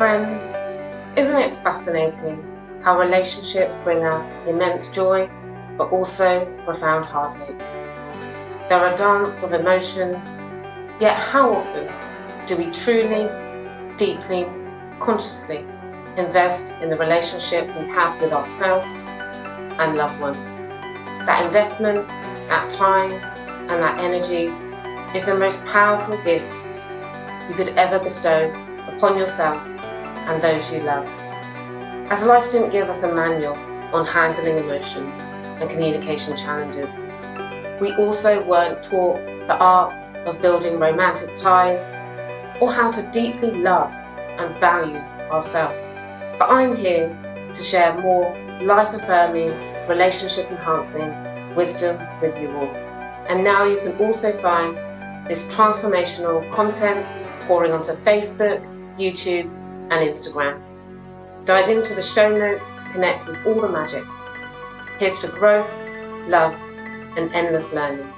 Friends, isn't it fascinating how relationships bring us immense joy, but also profound heartache? They're a dance of emotions, yet how often do we truly, deeply, consciously invest in the relationship we have with ourselves and loved ones? That investment, that time, and that energy is the most powerful gift you could ever bestow upon yourself and those you love. As life didn't give us a manual on handling emotions and communication challenges, we also weren't taught the art of building romantic ties or how to deeply love and value ourselves. But I'm here to share more life-affirming, relationship-enhancing wisdom with you all. And now you can also find this transformational content pouring onto Facebook, YouTube, and Instagram. Dive into the show notes to connect with all the magic. Here's to growth, love, and endless learning.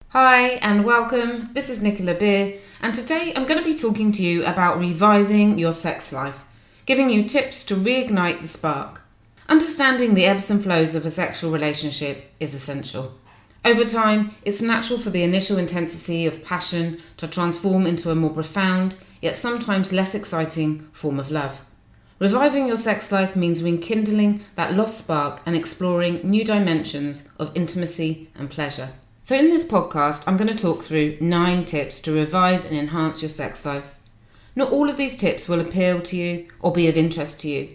Hi and welcome, this is Nicola Beer, and today I'm going to be talking to you about reviving your sex life, giving you tips to reignite the spark. Understanding the ebbs and flows of a sexual relationship is essential. Over time, it's natural for the initial intensity of passion to transform into a more profound, yet sometimes less exciting form of love. Reviving your sex life means rekindling that lost spark and exploring new dimensions of intimacy and pleasure. So in this podcast, I'm going to talk through 9 tips to revive and enhance your sex life. Not all of these tips will appeal to you or be of interest to you.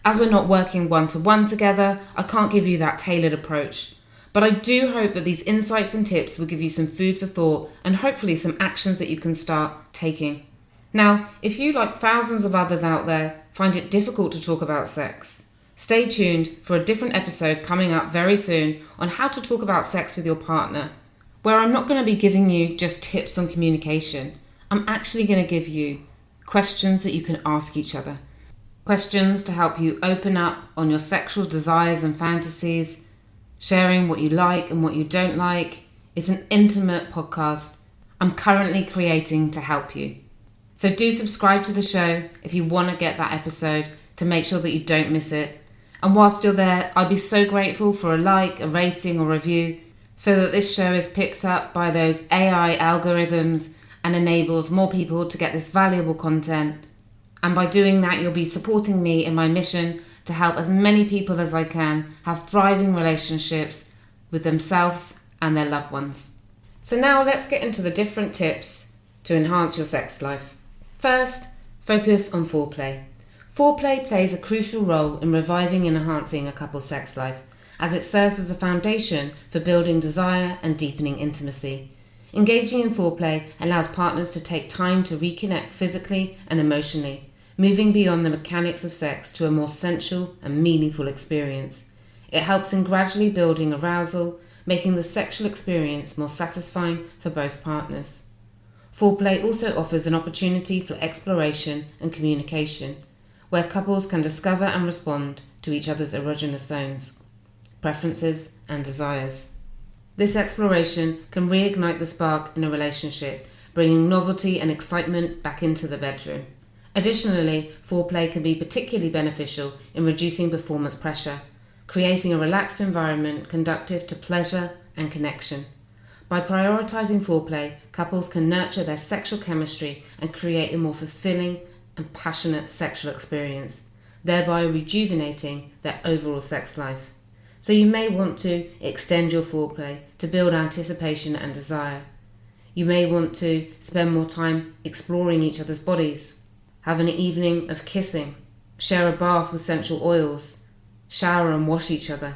As we're not working one-to-one together, I can't give you that tailored approach. But I do hope that these insights and tips will give you some food for thought and hopefully some actions that you can start taking. Now, if you, like thousands of others out there, find it difficult to talk about sex, stay tuned for a different episode coming up very soon on how to talk about sex with your partner, where I'm not going to be giving you just tips on communication. I'm actually going to give you questions that you can ask each other. Questions to help you open up on your sexual desires and fantasies, sharing what you like and what you don't like. It's an intimate podcast I'm currently creating to help you. So do subscribe to the show if you want to get that episode to make sure that you don't miss it. And whilst you're there, I'd be so grateful for a like, a rating or review so that this show is picked up by those AI algorithms and enables more people to get this valuable content. And by doing that, you'll be supporting me in my mission to help as many people as I can have thriving relationships with themselves and their loved ones. So now let's get into the different tips to enhance your sex life. First, focus on foreplay. Foreplay plays a crucial role in reviving and enhancing a couple's sex life, as it serves as a foundation for building desire and deepening intimacy. Engaging in foreplay allows partners to take time to reconnect physically and emotionally, moving beyond the mechanics of sex to a more sensual and meaningful experience. It helps in gradually building arousal, making the sexual experience more satisfying for both partners. Foreplay also offers an opportunity for exploration and communication, where couples can discover and respond to each other's erogenous zones, preferences and desires. This exploration can reignite the spark in a relationship, bringing novelty and excitement back into the bedroom. Additionally, foreplay can be particularly beneficial in reducing performance pressure, creating a relaxed environment conducive to pleasure and connection. By prioritizing foreplay, couples can nurture their sexual chemistry and create a more fulfilling and passionate sexual experience, thereby rejuvenating their overall sex life. So you may want to extend your foreplay to build anticipation and desire. You may want to spend more time exploring each other's bodies, have an evening of kissing, share a bath with essential oils, shower and wash each other,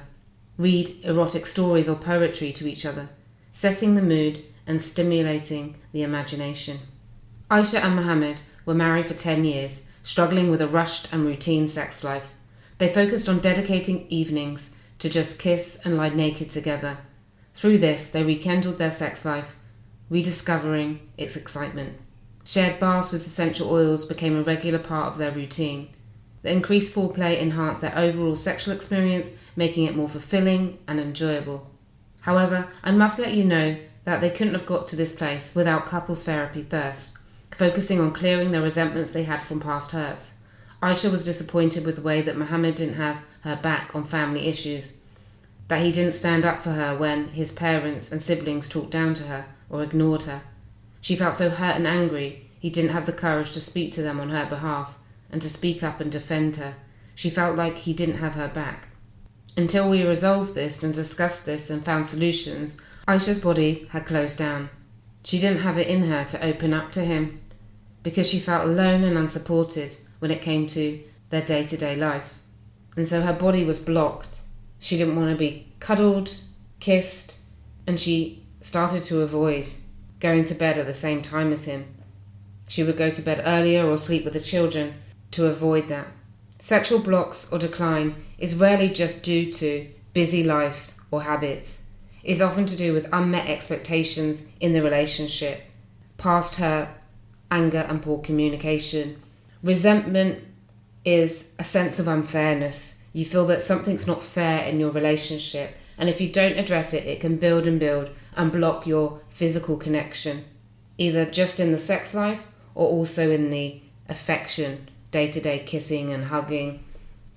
read erotic stories or poetry to each other, setting the mood and stimulating the imagination. Aisha and Mohammed were married for 10 years, struggling with a rushed and routine sex life. They focused on dedicating evenings to just kiss and lie naked together. Through this, they rekindled their sex life, rediscovering its excitement. Shared baths with essential oils became a regular part of their routine. The increased foreplay enhanced their overall sexual experience, making it more fulfilling and enjoyable. However, I must let you know that they couldn't have got to this place without couples therapy first. focusing on clearing the resentments they had from past hurts. Aisha was disappointed with the way that Mohammed didn't have her back on family issues, that he didn't stand up for her when his parents and siblings talked down to her or ignored her. She felt so hurt and angry he didn't have the courage to speak to them on her behalf and to speak up and defend her. She felt like he didn't have her back. Until we resolved this and discussed this and found solutions, Aisha's body had closed down. She didn't have it in her to open up to him because she felt alone and unsupported when it came to their day-to-day life. And so her body was blocked. She didn't want to be cuddled, kissed, and she started to avoid going to bed at the same time as him. She would go to bed earlier or sleep with the children to avoid that. Sexual blocks or decline is rarely just due to busy lives or habits. It's often to do with unmet expectations in the relationship, past hurt, anger and poor communication. Resentment is a sense of unfairness. You feel that something's not fair in your relationship, and if you don't address it, it can build and block your physical connection, either just in the sex life or also in the affection, day-to-day kissing and hugging,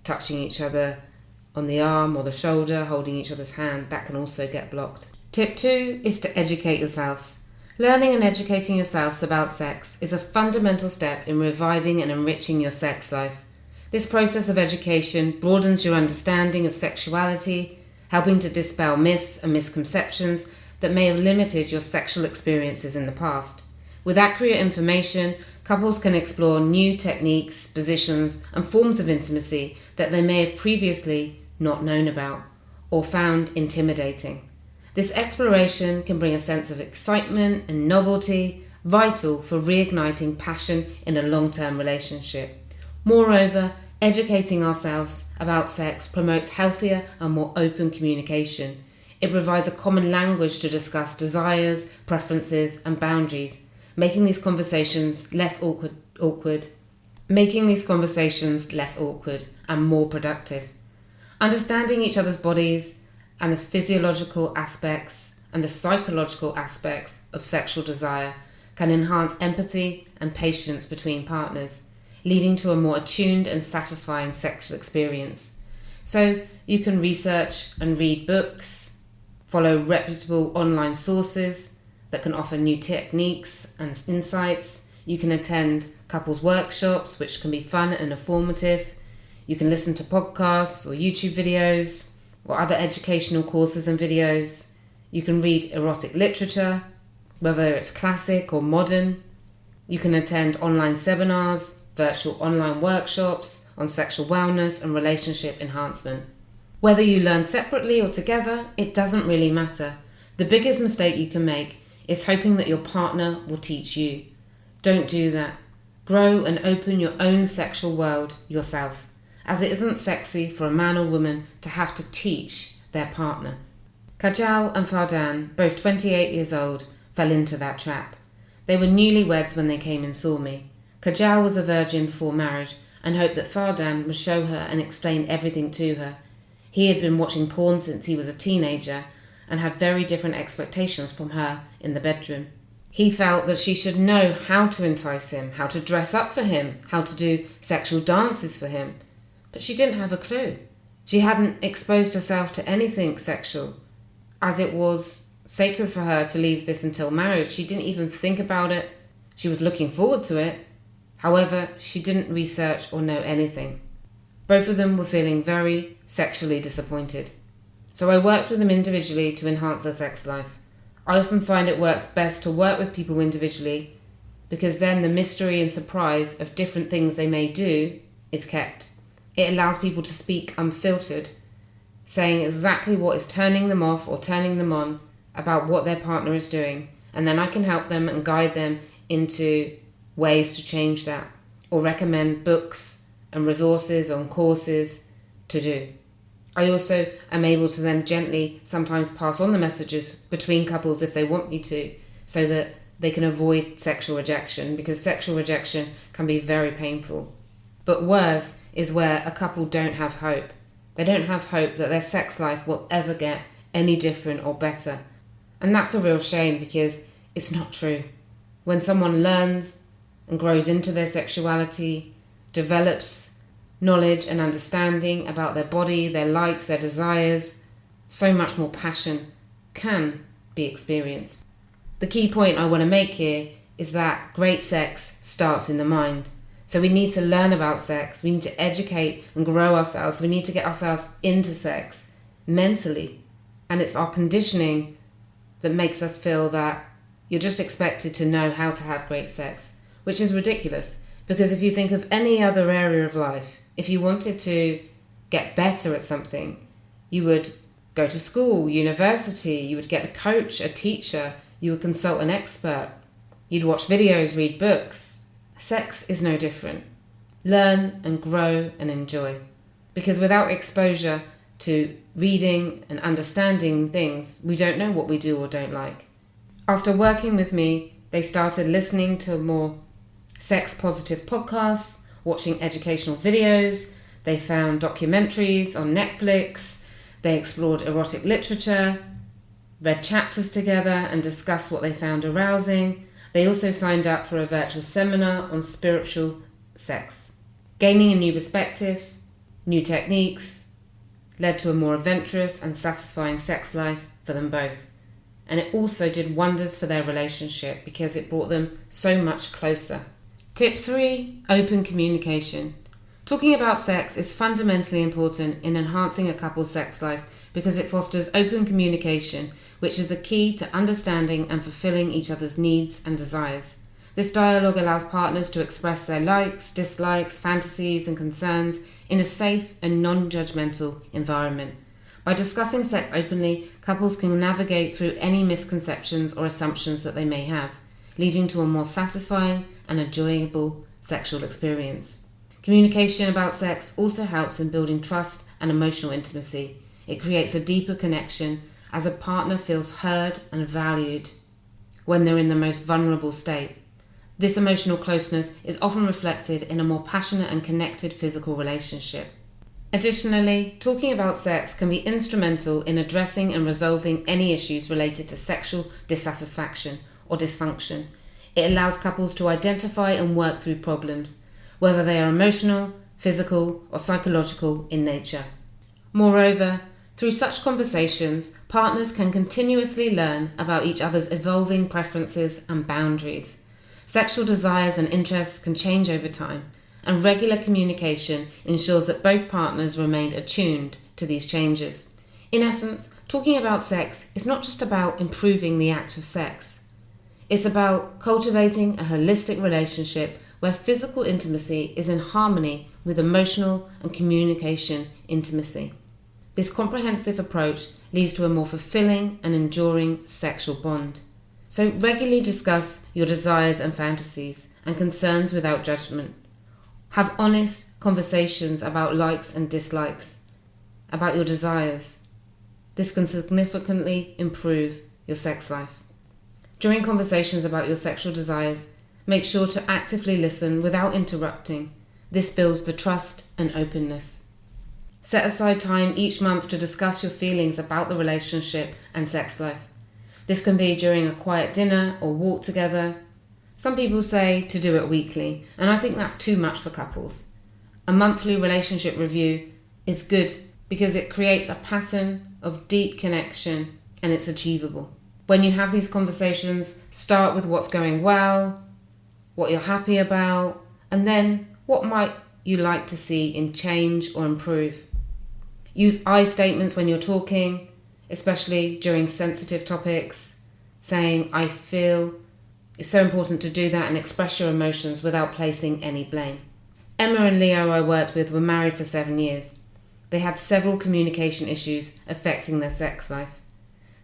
touching each other on the arm or the shoulder, holding each other's hand. That can also get blocked. Tip 2 is to educate yourselves. Learning and educating yourselves about sex is a fundamental step in reviving and enriching your sex life. This process of education broadens your understanding of sexuality, helping to dispel myths and misconceptions that may have limited your sexual experiences in the past. With accurate information, couples can explore new techniques, positions, and forms of intimacy that they may have previously not known about or found intimidating. This exploration can bring a sense of excitement and novelty, vital for reigniting passion in a long-term relationship. Moreover, educating ourselves about sex promotes healthier and more open communication. It provides a common language to discuss desires, preferences, and boundaries, making these conversations less awkward and more productive. Understanding each other's bodies and the physiological aspects and the psychological aspects of sexual desire can enhance empathy and patience between partners, leading to a more attuned and satisfying sexual experience. So you can research and read books, follow reputable online sources that can offer new techniques and insights. You can attend couples workshops, which can be fun and informative. You can listen to podcasts or YouTube videos or other educational courses and videos. You can read erotic literature, whether it's classic or modern. You can attend online seminars, virtual online workshops on sexual wellness and relationship enhancement. Whether you learn separately or together, it doesn't really matter. The biggest mistake you can make is hoping that your partner will teach you. Don't do that. Grow and open your own sexual world yourself, as it isn't sexy for a man or woman to have to teach their partner. Kajal and Fardan, both 28 years old, fell into that trap. They were newlyweds when they came and saw me. Kajal was a virgin before marriage and hoped that Fardan would show her and explain everything to her. He had been watching porn since he was a teenager and had very different expectations from her in the bedroom. He felt that she should know how to entice him, how to dress up for him, how to do sexual dances for him. But she didn't have a clue. She hadn't exposed herself to anything sexual. As it was sacred for her to leave this until marriage, she didn't even think about it. She was looking forward to it. However, she didn't research or know anything. Both of them were feeling very sexually disappointed. So I worked with them individually to enhance their sex life. I often find it works best to work with people individually because then the mystery and surprise of different things they may do is kept. It allows people to speak unfiltered, saying exactly what is turning them off or turning them on about what their partner is doing, and then I can help them and guide them into ways to change that or recommend books and resources on courses to do. I also am able to then gently sometimes pass on the messages between couples if they want me to, so that they can avoid sexual rejection, because sexual rejection can be very painful. But worse is where a couple don't have hope. They don't have hope that their sex life will ever get any different or better. And that's a real shame because it's not true. When someone learns and grows into their sexuality, develops knowledge and understanding about their body, their likes, their desires, so much more passion can be experienced. The key point I want to make here is that great sex starts in the mind. So we need to learn about sex, we need to educate and grow ourselves, we need to get ourselves into sex mentally. And it's our conditioning that makes us feel that you're just expected to know how to have great sex, which is ridiculous. Because if you think of any other area of life, if you wanted to get better at something, you would go to school, university, you would get a coach, a teacher, you would consult an expert, you'd watch videos, read books. Sex is no different. Learn and grow and enjoy. Because without exposure to reading and understanding things, we don't know what we do or don't like. After working with me, they started listening to more sex-positive podcasts, watching educational videos, they found documentaries on Netflix, they explored erotic literature, read chapters together and discussed what they found arousing. They also signed up for a virtual seminar on spiritual sex. Gaining a new perspective, new techniques, led to a more adventurous and satisfying sex life for them both. And it also did wonders for their relationship because it brought them so much closer. Tip 3, open communication. Talking about sex is fundamentally important in enhancing a couple's sex life because it fosters open communication, which is the key to understanding and fulfilling each other's needs and desires. This dialogue allows partners to express their likes, dislikes, fantasies and concerns in a safe and non-judgmental environment. By discussing sex openly, couples can navigate through any misconceptions or assumptions that they may have, leading to a more satisfying and enjoyable sexual experience. Communication about sex also helps in building trust and emotional intimacy. It creates a deeper connection as a partner feels heard and valued when they're in the most vulnerable state. This emotional closeness is often reflected in a more passionate and connected physical relationship. Additionally, talking about sex can be instrumental in addressing and resolving any issues related to sexual dissatisfaction or dysfunction. It allows couples to identify and work through problems, whether they are emotional, physical, or psychological in nature. Moreover, through such conversations, partners can continuously learn about each other's evolving preferences and boundaries. Sexual desires and interests can change over time, and regular communication ensures that both partners remain attuned to these changes. In essence, talking about sex is not just about improving the act of sex. It's about cultivating a holistic relationship where physical intimacy is in harmony with emotional and communication intimacy. This comprehensive approach leads to a more fulfilling and enduring sexual bond. So regularly discuss your desires and fantasies and concerns without judgment. Have honest conversations about likes and dislikes, about your desires. This can significantly improve your sex life. During conversations about your sexual desires, make sure to actively listen without interrupting. This builds the trust and openness. Set aside time each month to discuss your feelings about the relationship and sex life. This can be during a quiet dinner or walk together. Some people say to do it weekly, and I think that's too much for couples. A monthly relationship review is good because it creates a pattern of deep connection and it's achievable. When you have these conversations, start with what's going well, what you're happy about, and then what might you like to see in change or improve. Use I statements when you're talking, especially during sensitive topics, saying I feel. It's so important to do that and express your emotions without placing any blame. Emma and Leo I worked with were married for 7 years. They had several communication issues affecting their sex life.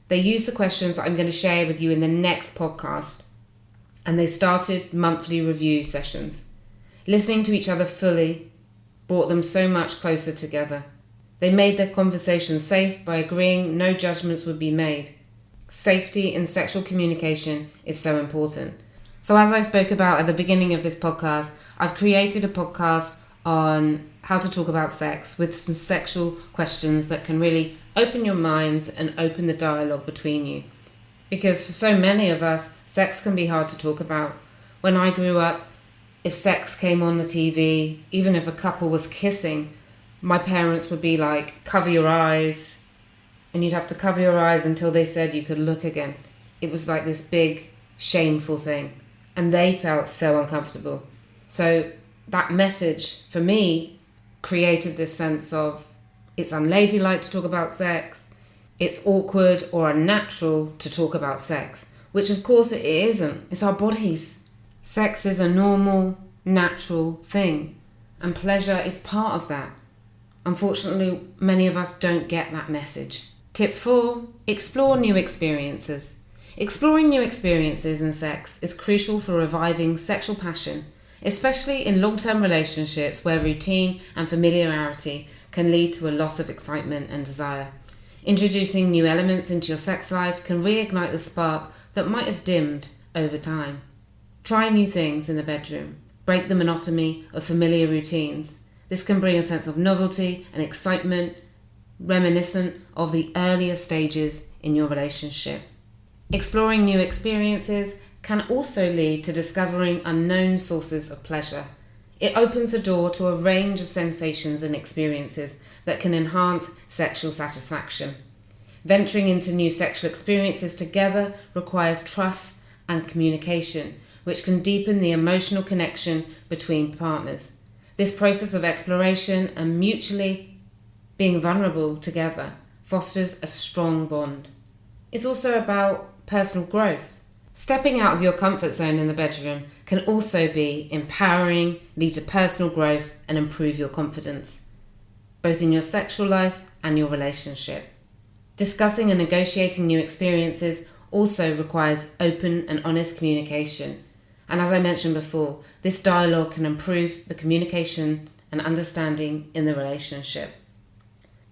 They used the questions that I'm going to share with you in the next podcast, and they started monthly review sessions. Listening to each other fully brought them so much closer together. They made their conversation safe by agreeing no judgments would be made. Safety in sexual communication is so important. So as I spoke about at the beginning of this podcast, I've created a podcast on how to talk about sex with some sexual questions that can really open your minds and open the dialogue between you. Because for so many of us, sex can be hard to talk about. When I grew up, if sex came on the TV, even if a couple was kissing, my parents would be like, cover your eyes. And you'd have to cover your eyes until they said you could look again. It was like this big, shameful thing. And they felt so uncomfortable. So that message, for me, created this sense of it's unladylike to talk about sex. It's awkward or unnatural to talk about sex. Which, of course, it isn't. It's our bodies. Sex is a normal, natural thing. And pleasure is part of that. Unfortunately, many of us don't get that message. Tip 4, explore new experiences. Exploring new experiences in sex is crucial for reviving sexual passion, especially in long-term relationships where routine and familiarity can lead to a loss of excitement and desire. Introducing new elements into your sex life can reignite the spark that might have dimmed over time. Try new things in the bedroom. Break the monotony of familiar routines. This can bring a sense of novelty and excitement reminiscent of the earlier stages in your relationship. Exploring new experiences can also lead to discovering unknown sources of pleasure. It opens the door to a range of sensations and experiences that can enhance sexual satisfaction. Venturing into new sexual experiences together requires trust and communication, which can deepen the emotional connection between partners. This process of exploration and mutually being vulnerable together fosters a strong bond. It's also about personal growth. Stepping out of your comfort zone in the bedroom can also be empowering, lead to personal growth, and improve your confidence, both in your sexual life and your relationship. Discussing and negotiating new experiences also requires open and honest communication. And as I mentioned before, this dialogue can improve the communication and understanding in the relationship.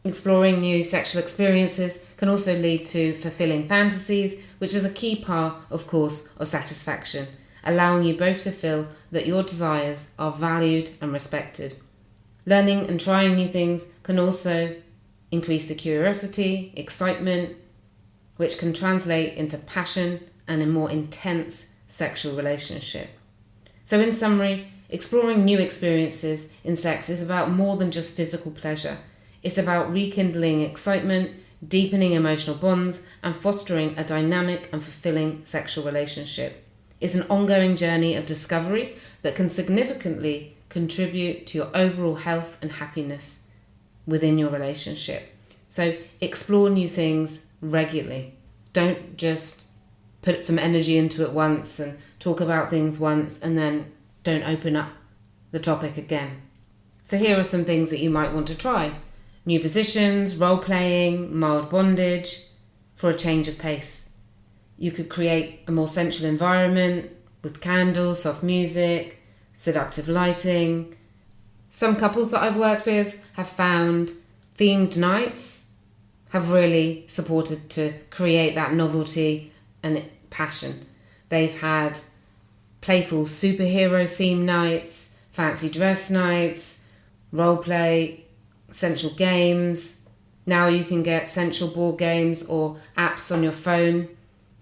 Exploring new sexual experiences can also lead to fulfilling fantasies, which is a key part, of course, of satisfaction, allowing you both to feel that your desires are valued and respected. Learning and trying new things can also increase the curiosity, excitement, which can translate into passion and a more intense sexual relationship. So in summary, exploring new experiences in sex is about more than just physical pleasure. It's about rekindling excitement, deepening emotional bonds, and fostering a dynamic and fulfilling sexual relationship. It's an ongoing journey of discovery that can significantly contribute to your overall health and happiness within your relationship. So explore new things regularly. Don't just put some energy into it once and talk about things once and then don't open up the topic again. So here are some things that you might want to try. New positions, role-playing, mild bondage, for a change of pace. You could create a more sensual environment with candles, soft music, seductive lighting. Some couples that I've worked with have found themed nights have really supported to create that novelty and passion. They've had playful superhero theme nights, fancy dress nights, role-play, sensual games. Now you can get sensual board games or apps on your phone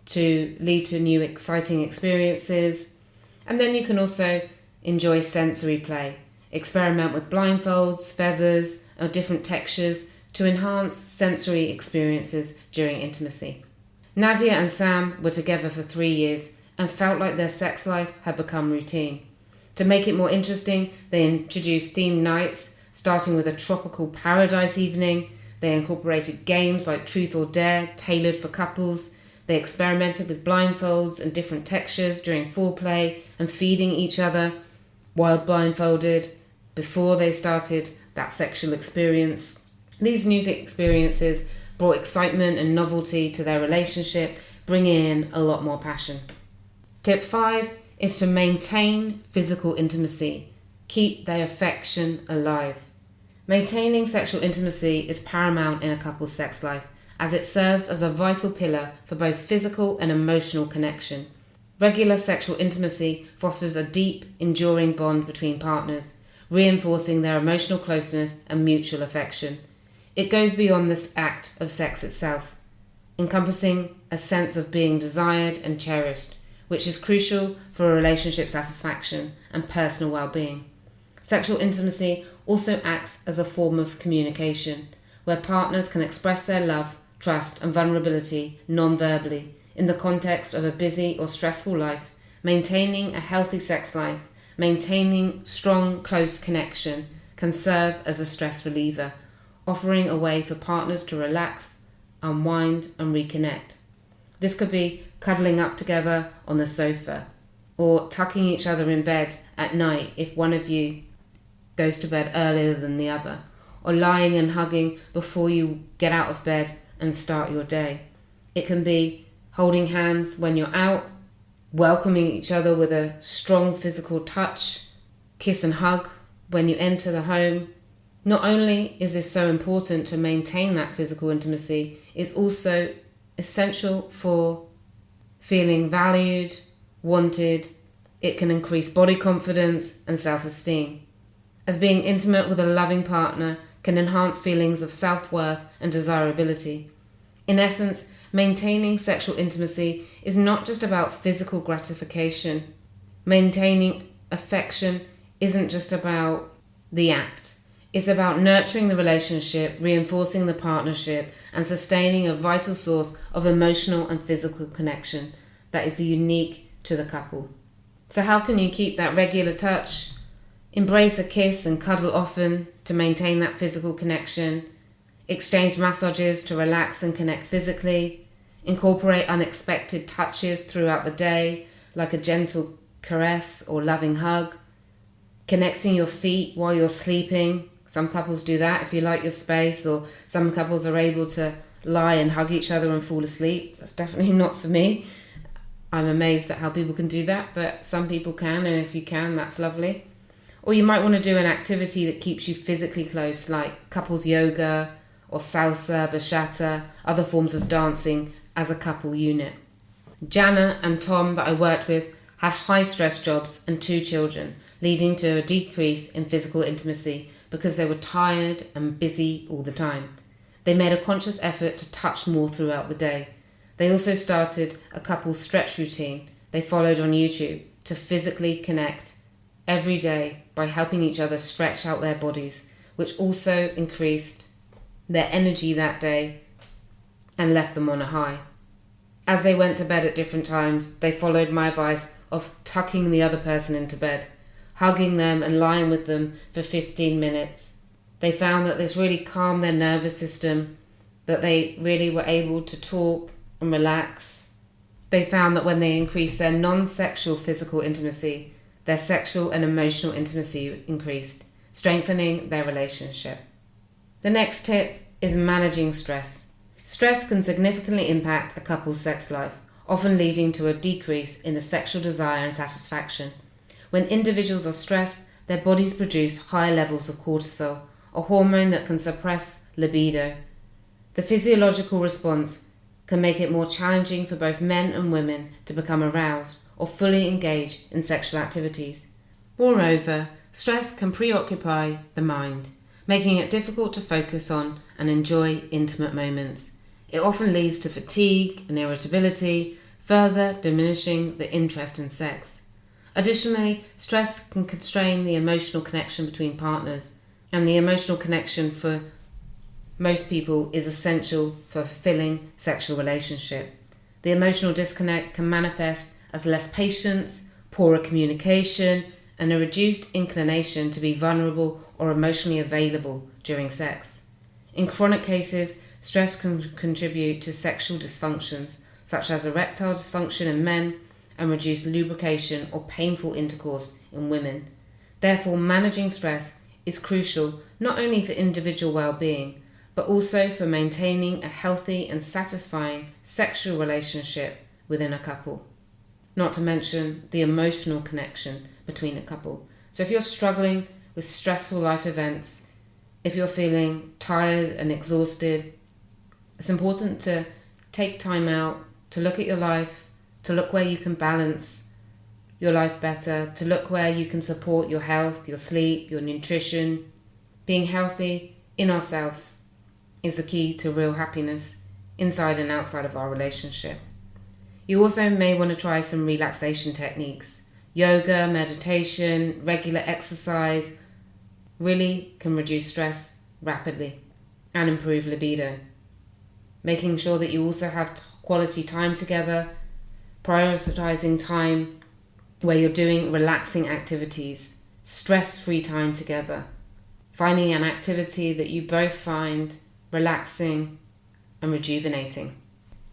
to lead to new exciting experiences. And then you can also enjoy sensory play. Experiment with blindfolds, feathers, or different textures to enhance sensory experiences during intimacy. Nadia and Sam were together for 3 years and felt like their sex life had become routine. To make it more interesting, they introduced themed nights, starting with a tropical paradise evening. They incorporated games like Truth or Dare, tailored for couples. They experimented with blindfolds and different textures during foreplay and feeding each other while blindfolded before they started that sexual experience. These new experiences brought excitement and novelty to their relationship, bringing in a lot more passion. Tip 5 is to maintain physical intimacy. Keep their affection alive. Maintaining sexual intimacy is paramount in a couple's sex life, as it serves as a vital pillar for both physical and emotional connection. Regular sexual intimacy fosters a deep, enduring bond between partners, reinforcing their emotional closeness and mutual affection. It goes beyond this act of sex itself, encompassing a sense of being desired and cherished, which is crucial for relationship satisfaction and personal well-being. Sexual intimacy also acts as a form of communication, where partners can express their love, trust, and vulnerability non-verbally in the context of a busy or stressful life. Maintaining a healthy sex life, maintaining strong, close connection can serve as a stress reliever, offering a way for partners to relax, unwind, and reconnect. This could be cuddling up together on the sofa, or tucking each other in bed at night if one of you goes to bed earlier than the other, or lying and hugging before you get out of bed and start your day. It can be holding hands when you're out, welcoming each other with a strong physical touch, kiss and hug when you enter the home. Not only is this so important to maintain that physical intimacy, it's also essential for feeling valued, wanted. It can increase body confidence and self-esteem, as being intimate with a loving partner can enhance feelings of self-worth and desirability. In essence, maintaining sexual intimacy is not just about physical gratification. Maintaining affection isn't just about the act. It's about nurturing the relationship, reinforcing the partnership, and sustaining a vital source of emotional and physical connection that is unique to the couple. So how can you keep that regular touch? Embrace a kiss and cuddle often to maintain that physical connection. Exchange massages to relax and connect physically. Incorporate unexpected touches throughout the day, like a gentle caress or loving hug. Connecting your feet while you're sleeping. Some couples do that if you like your space, or some couples are able to lie and hug each other and fall asleep. That's definitely not for me. I'm amazed at how people can do that, but some people can, and if you can, that's lovely. Or you might want to do an activity that keeps you physically close, like couples yoga or salsa, bachata, other forms of dancing as a couple unit. Jana and Tom, that I worked with, had high stress jobs and 2 children, leading to a decrease in physical intimacy because they were tired and busy all the time. They made a conscious effort to touch more throughout the day. They also started a couple's stretch routine they followed on YouTube to physically connect every day by helping each other stretch out their bodies, which also increased their energy that day and left them on a high. As they went to bed at different times, they followed my advice of tucking the other person into bed, hugging them and lying with them for 15 minutes. They found that this really calmed their nervous system, that they really were able to talk and relax. They found that when they increased their non-sexual physical intimacy, their sexual and emotional intimacy increased, strengthening their relationship. The next tip is managing stress. Stress can significantly impact a couple's sex life, often leading to a decrease in the sexual desire and satisfaction. When individuals are stressed, their bodies produce high levels of cortisol, a hormone that can suppress libido. The physiological response can make it more challenging for both men and women to become aroused or fully engage in sexual activities. Moreover, stress can preoccupy the mind, making it difficult to focus on and enjoy intimate moments. It often leads to fatigue and irritability, further diminishing the interest in sex. Additionally, stress can constrain the emotional connection between partners, and the emotional connection for most people is essential for a fulfilling sexual relationship. The emotional disconnect can manifest as less patience, poorer communication, and a reduced inclination to be vulnerable or emotionally available during sex. In chronic cases, stress can contribute to sexual dysfunctions such as erectile dysfunction in men and reduced lubrication or painful intercourse in women. Therefore, managing stress is crucial not only for individual well-being, but also for maintaining a healthy and satisfying sexual relationship within a couple. Not to mention the emotional connection between a couple. So if you're struggling with stressful life events, if you're feeling tired and exhausted, it's important to take time out to look at your life, to look where you can balance your life better, to look where you can support your health, your sleep, your nutrition. Being healthy in ourselves is the key to real happiness inside and outside of our relationship. You also may want to try some relaxation techniques Yoga, meditation, regular exercise really can reduce stress rapidly and improve libido. Making sure that you also have quality time together, prioritizing time where you're doing relaxing activities, stress-free time together, finding an activity that you both find relaxing and rejuvenating.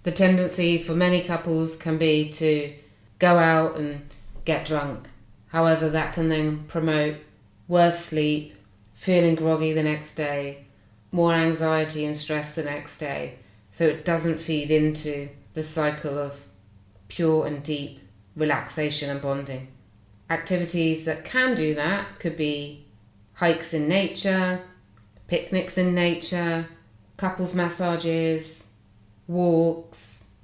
The tendency for many couples can be to go out and get drunk. However, that can then promote worse sleep, feeling groggy the next day, more anxiety and stress the next day. So it doesn't feed into the cycle of pure and deep relaxation and bonding. Activities that can do that could be hikes in nature, picnics in nature, couples massages, walks,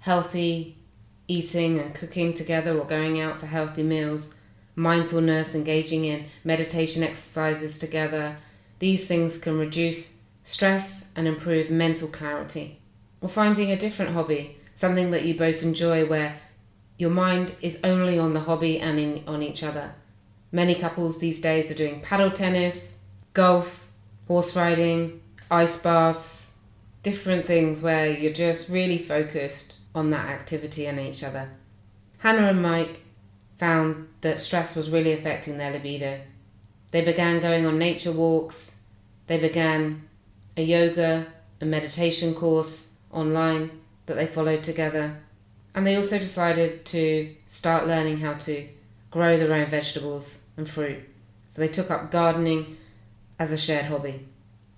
healthy eating and cooking together or going out for healthy meals, mindfulness, engaging in meditation exercises together. These things can reduce stress and improve mental clarity. Or finding a different hobby, something that you both enjoy where your mind is only on the hobby and on each other. Many couples these days are doing paddle tennis, golf, horse riding, ice baths, different things where you're just really focused on that activity and each other. Hannah and Mike found that stress was really affecting their libido. They began going on nature walks, they began a yoga and meditation course online that they followed together, and they also decided to start learning how to grow their own vegetables and fruit. So they took up gardening as a shared hobby.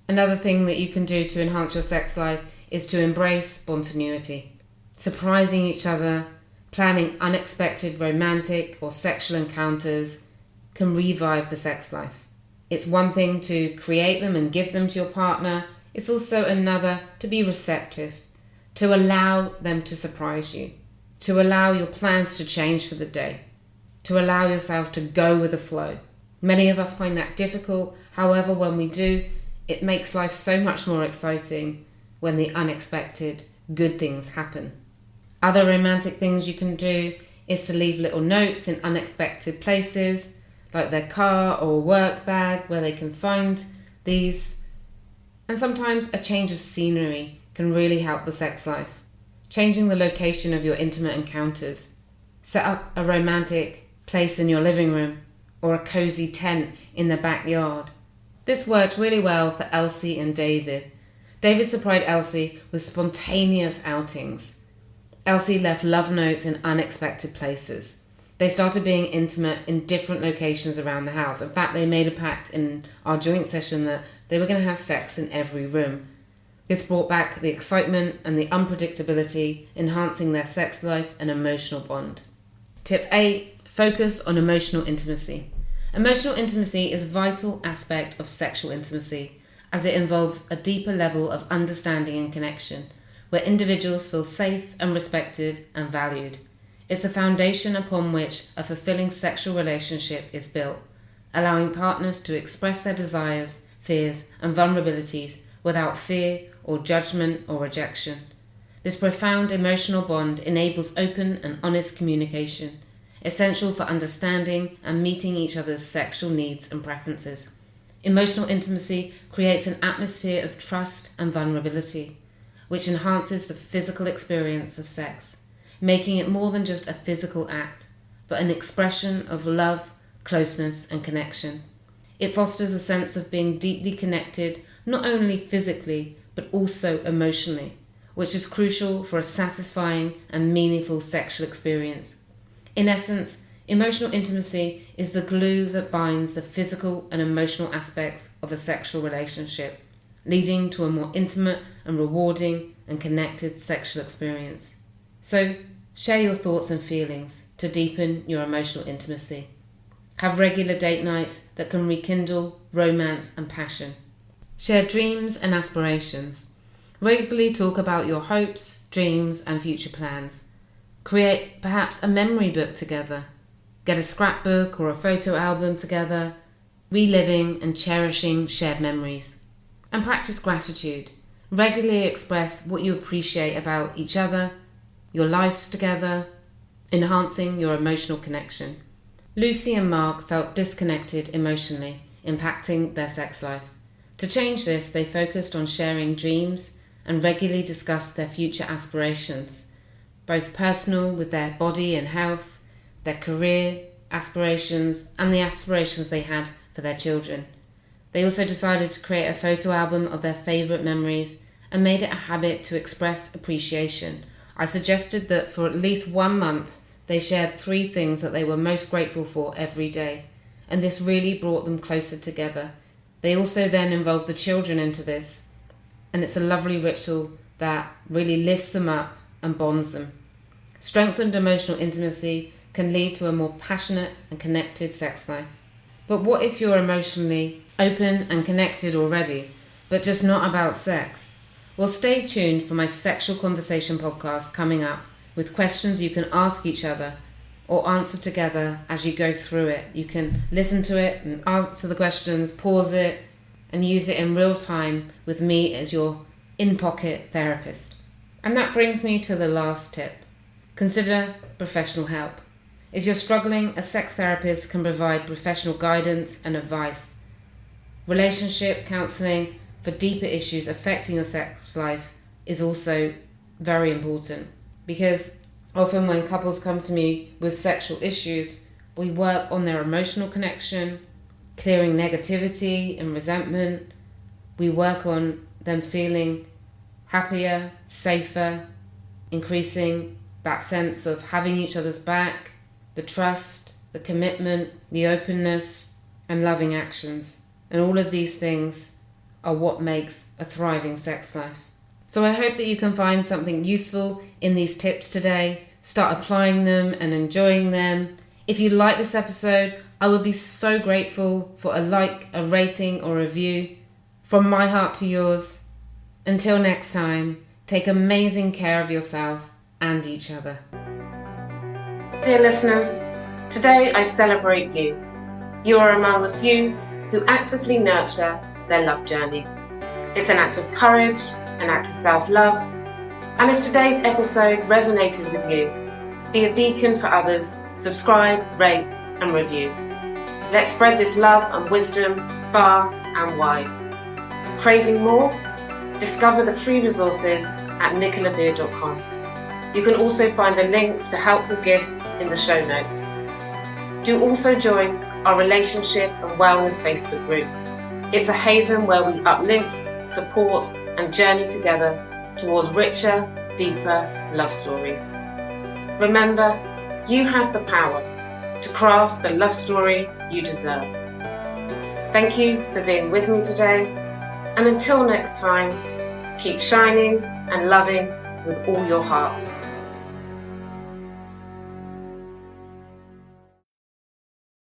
Another thing that you can do to enhance your sex life is to embrace spontaneity. Surprising each other, planning unexpected romantic or sexual encounters can revive the sex life. It's one thing to create them and give them to your partner. It's also another to be receptive, to allow them to surprise you, to allow your plans to change for the day, to allow yourself to go with the flow. Many of us find that difficult. However, when we do, it makes life so much more exciting when the unexpected good things happen. Other romantic things you can do is to leave little notes in unexpected places, like their car or work bag where they can find these. And sometimes a change of scenery can really help the sex life. Changing the location of your intimate encounters. Set up a romantic place in your living room or a cozy tent in the backyard. This worked really well for Elsie and David. David supplied Elsie with spontaneous outings. Elsie left love notes in unexpected places. They started being intimate in different locations around the house. In fact, they made a pact in our joint session that they were going to have sex in every room. This brought back the excitement and the unpredictability, enhancing their sex life and emotional bond. Tip 8. Focus on emotional intimacy. Emotional intimacy is a vital aspect of sexual intimacy, as it involves a deeper level of understanding and connection, where individuals feel safe and respected and valued. It's the foundation upon which a fulfilling sexual relationship is built, allowing partners to express their desires, fears, and vulnerabilities without fear or judgment or rejection. This profound emotional bond enables open and honest communication, essential for understanding and meeting each other's sexual needs and preferences. Emotional intimacy creates an atmosphere of trust and vulnerability, which enhances the physical experience of sex, making it more than just a physical act, but an expression of love, closeness, and connection. It fosters a sense of being deeply connected, not only physically, but also emotionally, which is crucial for a satisfying and meaningful sexual experience. In essence, emotional intimacy is the glue that binds the physical and emotional aspects of a sexual relationship, leading to a more intimate and rewarding and connected sexual experience. So, share your thoughts and feelings to deepen your emotional intimacy. Have regular date nights that can rekindle romance and passion. Share dreams and aspirations. Regularly talk about your hopes, dreams, and future plans. Create perhaps a memory book together. Get a scrapbook or a photo album together, reliving and cherishing shared memories. And practice gratitude. Regularly express what you appreciate about each other, your lives together, enhancing your emotional connection. Lucy and Mark felt disconnected emotionally, impacting their sex life. To change this, they focused on sharing dreams and regularly discussed their future aspirations, both personal with their body and health, their career aspirations, and the aspirations they had for their children. They also decided to create a photo album of their favourite memories and made it a habit to express appreciation. I suggested that for at least 1 month they shared 3 things that they were most grateful for every day, and this really brought them closer together. They also then involved the children into this, and it's a lovely ritual that really lifts them up and bonds them. Strengthened emotional intimacy can lead to a more passionate and connected sex life. But what if you're emotionally open and connected already, but just not about sex? Well, stay tuned for my Sexual Conversation podcast coming up, with questions you can ask each other or answer together as you go through it. You can listen to it and answer the questions, pause it, and use it in real time with me as your in-pocket therapist. And that brings me to the last tip. Consider professional help. If you're struggling, a sex therapist can provide professional guidance and advice. Relationship counselling for deeper issues affecting your sex life is also very important, because often when couples come to me with sexual issues, we work on their emotional connection, clearing negativity and resentment. We work on them feeling happier, safer, increasing that sense of having each other's back, the trust, the commitment, the openness, and loving actions. And all of these things are what makes a thriving sex life. So I hope that you can find something useful in these tips today. Start applying them and enjoying them. If you like this episode, I would be so grateful for a like, a rating, or review. From my heart to yours. Until next time, take amazing care of yourself and each other. Dear listeners, today I celebrate you. You are among the few who actively nurture their love journey. It's an act of courage, an act of self-love, and if today's episode resonated with you, be a beacon for others, subscribe, rate and review. Let's spread this love and wisdom far and wide. Craving more? Discover the free resources at nicolabeer.com. You can also find the links to helpful gifts in the show notes. Do also join our Relationship and Wellness Facebook group. It's a haven where we uplift, support and journey together towards richer, deeper love stories. Remember, you have the power to craft the love story you deserve. Thank you for being with me today, and until next time, keep shining and loving with all your heart.